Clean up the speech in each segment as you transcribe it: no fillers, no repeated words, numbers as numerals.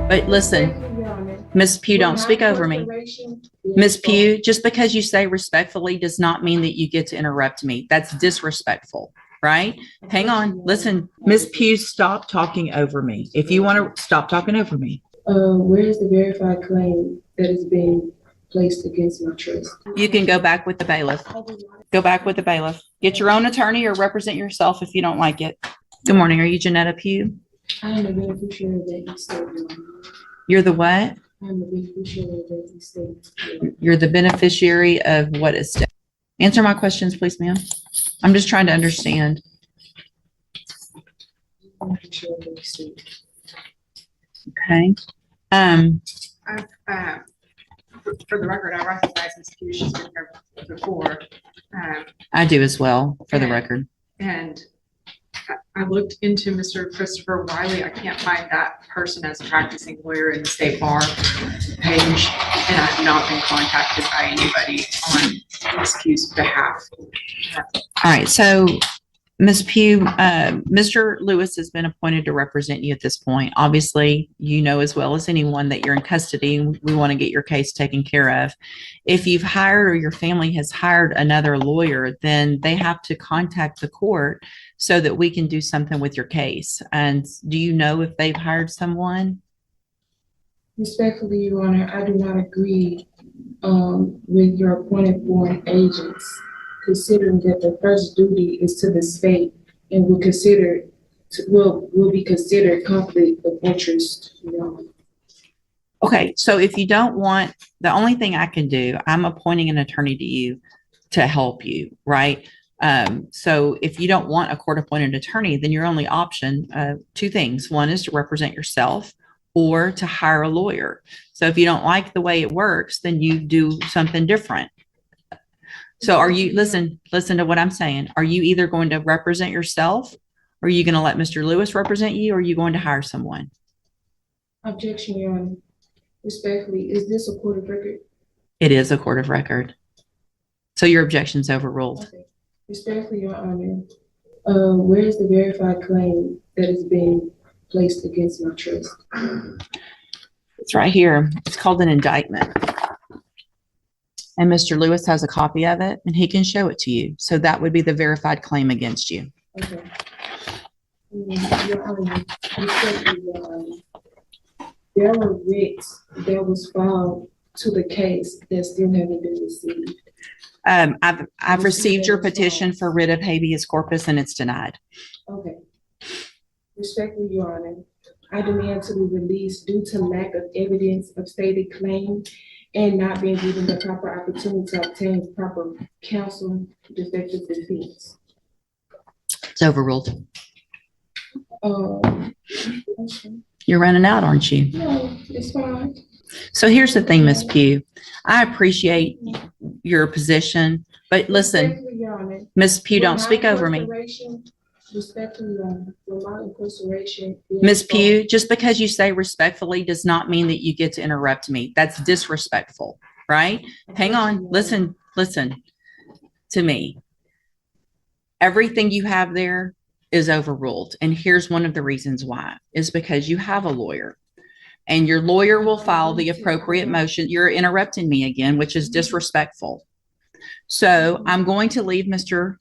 But listen, Ms. Pugh, don't speak over me. Ms. Pugh, just because you say respectfully does not mean that you get to interrupt me. That's disrespectful, right? Hang on. Listen, Ms. Pugh, stop talking over me. If you want to stop talking over me. Where is the verified claim that is being placed against my trust? You can go back with the bailiff. Go back with the bailiff. Get your own attorney or represent yourself if you don't like it. Good morning. Are you Janetta Pugh? I am the beneficiary of that estate. You're the what? I am the beneficiary of that estate. You're the beneficiary of what estate? Answer my questions, please, ma'am. I'm just trying to understand. Beneficiary of the estate. Okay. For the record, I recognize Ms. Pugh. She's been here before. I do as well, for the record. And I looked into Mr. Christopher Wiley. I can't find that person as a practicing lawyer in the state bar page, and I've not been contacted by anybody on Ms. Pugh's behalf. All right, so Ms. Pugh, Mr. Lewis has been appointed to represent you at this point. Obviously, you know as well as anyone that you're in custody and we want to get your case taken care of. If you've hired or your family has hired another lawyer, then they have to contact the court so that we can do something with your case. And do you know if they've hired someone? Respectfully, Your Honor, I do not agree with your appointed foreign agents, considering that the first duty is to the state and will be considered conflict of interest. Your Honor. Okay, so if you don't want, the only thing I can do, I'm appointing an attorney to you to help you, right? So if you don't want a court-appointed attorney, then your only option, two things. One is to represent yourself or to hire a lawyer. So if you don't like the way it works, then you do something different. So are you, listen to what I'm saying. Are you either going to represent yourself, or are you going to let Mr. Lewis represent you, or are you going to hire someone? Objection, Your Honor. Respectfully, is this a court of record? It is a court of record. So your objection's overruled. Okay. Respectfully, Your Honor, where is the verified claim that is being placed against my trust? It's right here. It's called an indictment. And Mr. Lewis has a copy of it and he can show it to you. So that would be the verified claim against you. Okay. Your Honor, respectfully, Your Honor, there were writs that was filed to the case that still haven't been received. I've received your petition for writ of habeas corpus and it's denied. Okay. Respectfully, Your Honor, I demand to be released due to lack of evidence of stated claim and not being given the proper opportunity to obtain proper counsel to effective defense. It's overruled. Okay. You're running out, aren't you? No, it's fine. So here's the thing, Ms. Pugh. I appreciate your position, but listen, Ms. Pugh, don't speak over me. Respectfully, Your Honor, for my incarceration. Ms. Pugh, just because you say respectfully does not mean that you get to interrupt me. That's disrespectful, right? Hang on. Listen to me. Everything you have there is overruled. And here's one of the reasons why, is because you have a lawyer and your lawyer will file the appropriate motion. You're interrupting me again, which is disrespectful. So I'm going to leave Mr.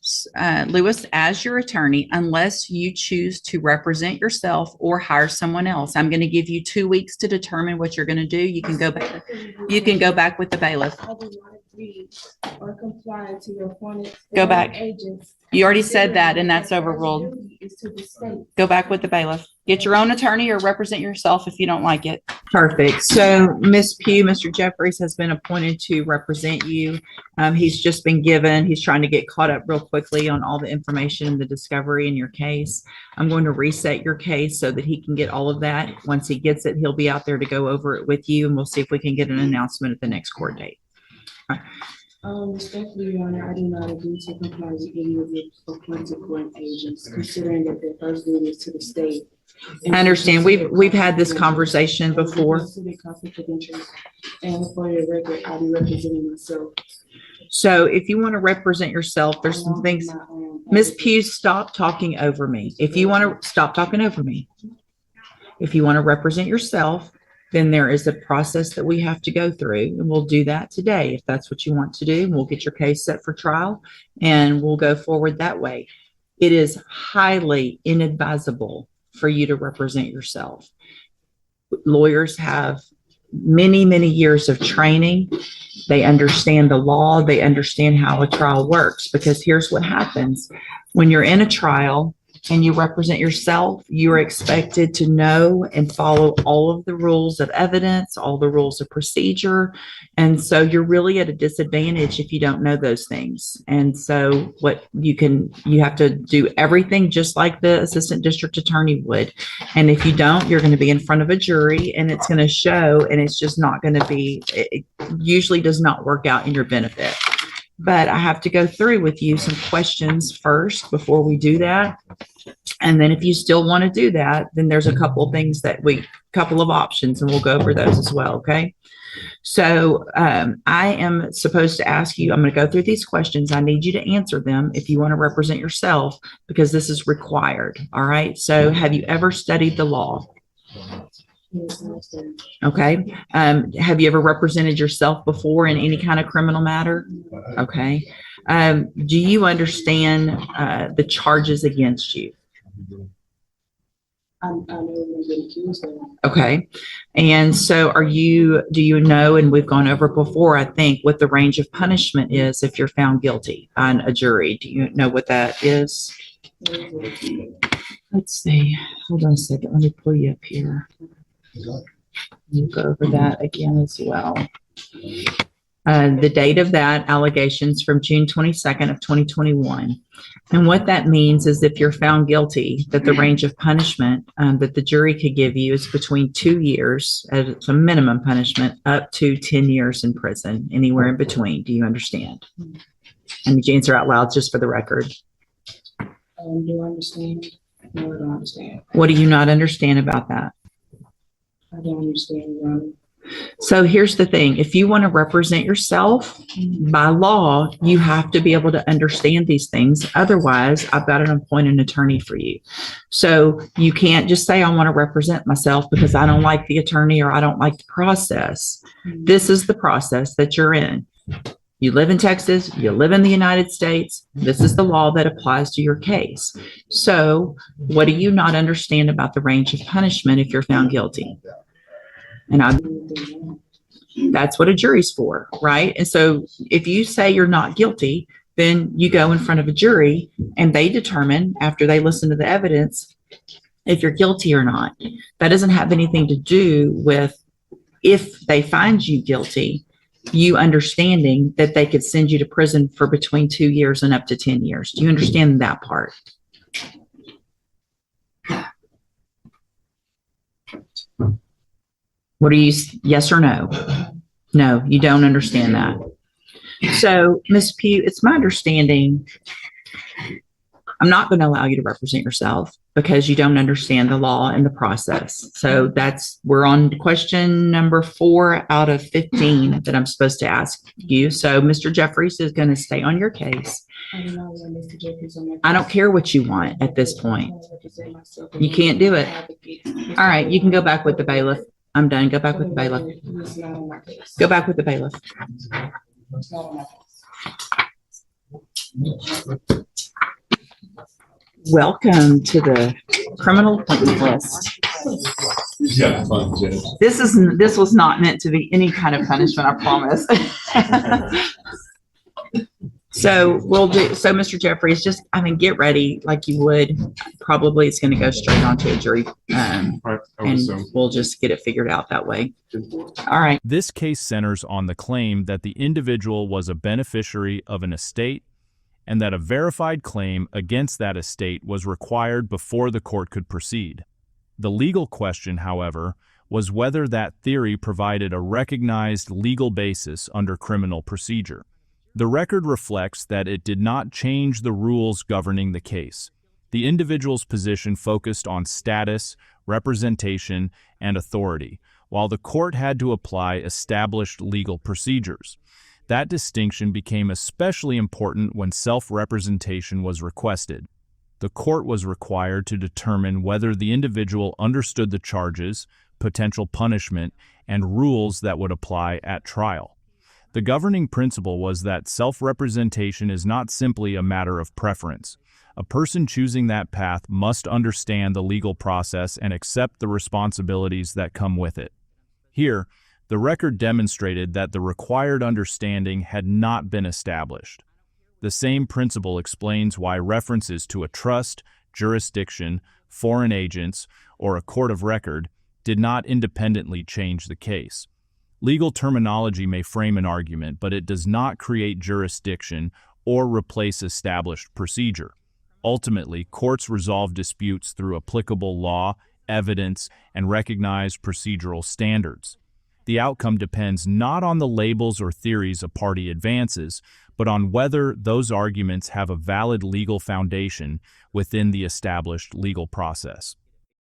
Lewis as your attorney unless you choose to represent yourself or hire someone else. I'm going to give you 2 weeks to determine what you're going to do. You can go back. You can go back with the bailiff. I do not agree or comply to your appointed Go back. agents. You already said that, and that's overruled. Go back with the bailiff. Get your own attorney or represent yourself if you don't like it. Perfect. So Ms. Pugh, Mr. Jeffries has been appointed to represent you. He's just been given, he's trying to get caught up real quickly on all the information and the discovery in your case. I'm going to reset your case so that he can get all of that. Once he gets it, he'll be out there to go over it with you, and we'll see if we can get an announcement at the next court date. All right. Respectfully, Your Honor, I do not agree to comply with any of the appointed court agents, considering that their first duty is to the state. I understand. We've had this conversation before. And for your record, I'll be representing myself. So if you want to represent yourself, there's some things. Ms. Pugh, stop talking over me. If you want to stop talking over me. If you want to represent yourself then there is a process that we have to go through, and we'll do that today if that's what you want to do. We'll get your case set for trial and we'll go forward that way. It is highly inadvisable for you to represent yourself. Lawyers have many, many years of training. They understand the law. They understand how a trial works, because here's what happens. When you're in a trial and you represent yourself, you're expected to know and follow all of the rules of evidence, all the rules of procedure. And so you're really at a disadvantage if you don't know those things. And so you have to do everything just like the assistant district attorney would. And if you don't, you're going to be in front of a jury and it's going to show, and it's just not going to be, it usually does not work out in your benefit. But I have to go through with you some questions first before we do that. And then if you still want to do that, then there's a couple of things couple of options, and we'll go over those as well. Okay. So I am supposed to ask you, I'm going to go through these questions. I need you to answer them if you want to represent yourself, because this is required. All right. So have you ever studied the law? Okay. Have you ever represented yourself before in any kind of criminal matter? Okay. Do you understand the charges against you? I'm never been accused of. Okay. And so do you know, and we've gone over before, I think, what the range of punishment is if you're found guilty on a jury? Do you know what that is? Let's see. Hold on a second. Let me pull you up here. We'll go over that again as well. The date of that allegations from June 22nd of 2021. And what that means is if you're found guilty, that the range of punishment that the jury could give you is between 2 years as a minimum punishment up to 10 years in prison, anywhere in between. Do you understand? And you answer out loud just for the record. Do I understand? No, I don't understand. What do you not understand about that? I don't understand, Your Honor. So here's the thing. If you want to represent yourself by law, you have to be able to understand these things. Otherwise, I've got to appoint an attorney for you. So you can't just say, I want to represent myself because I don't like the attorney or I don't like the process. This is the process that you're in. You live in Texas, you live in the United States. This is the law that applies to your case. So what do you not understand about the range of punishment if you're found guilty? And that's what a jury's for, right? And so if you say you're not guilty, then you go in front of a jury and they determine, after they listen to the evidence, if you're guilty or not. That doesn't have anything to do with if they find you guilty, you understanding that they could send you to prison for between 2 years and up to 10 years. Do you understand that part? What are you, yes or no? No, you don't understand that. So, Ms. Pugh, it's my understanding, I'm not going to allow you to represent yourself because you don't understand the law and the process. So we're on question number 4 out of 15 that I'm supposed to ask you. So Mr. Jeffries is going to stay on your case. I don't care what you want at this point. You can't do it. All right, you can go back with the bailiff. I'm done. Go back with the bailiff. Go back with the bailiff. Welcome to the criminal appointment list. Yeah, fun, Judge. This was not meant to be any kind of punishment, I promise. So Mr. Jeffries, get ready like you would. Probably it's going to go straight onto a jury, and we'll just get it figured out that way. All right. This case centers on the claim that the individual was a beneficiary of an estate and that a verified claim against that estate was required before the court could proceed. The legal question, however, was whether that theory provided a recognized legal basis under criminal procedure. The record reflects that it did not change the rules governing the case. The individual's position focused on status, representation, and authority, while the court had to apply established legal procedures. That distinction became especially important when self-representation was requested. The court was required to determine whether the individual understood the charges, potential punishment, and rules that would apply at trial. The governing principle was that self-representation is not simply a matter of preference. A person choosing that path must understand the legal process and accept the responsibilities that come with it. Here, the record demonstrated that the required understanding had not been established. The same principle explains why references to a trust, jurisdiction, foreign agents, or a court of record did not independently change the case. Legal terminology may frame an argument, but it does not create jurisdiction or replace established procedure. Ultimately, courts resolve disputes through applicable law, evidence, and recognized procedural standards. The outcome depends not on the labels or theories a party advances, but on whether those arguments have a valid legal foundation within the established legal process.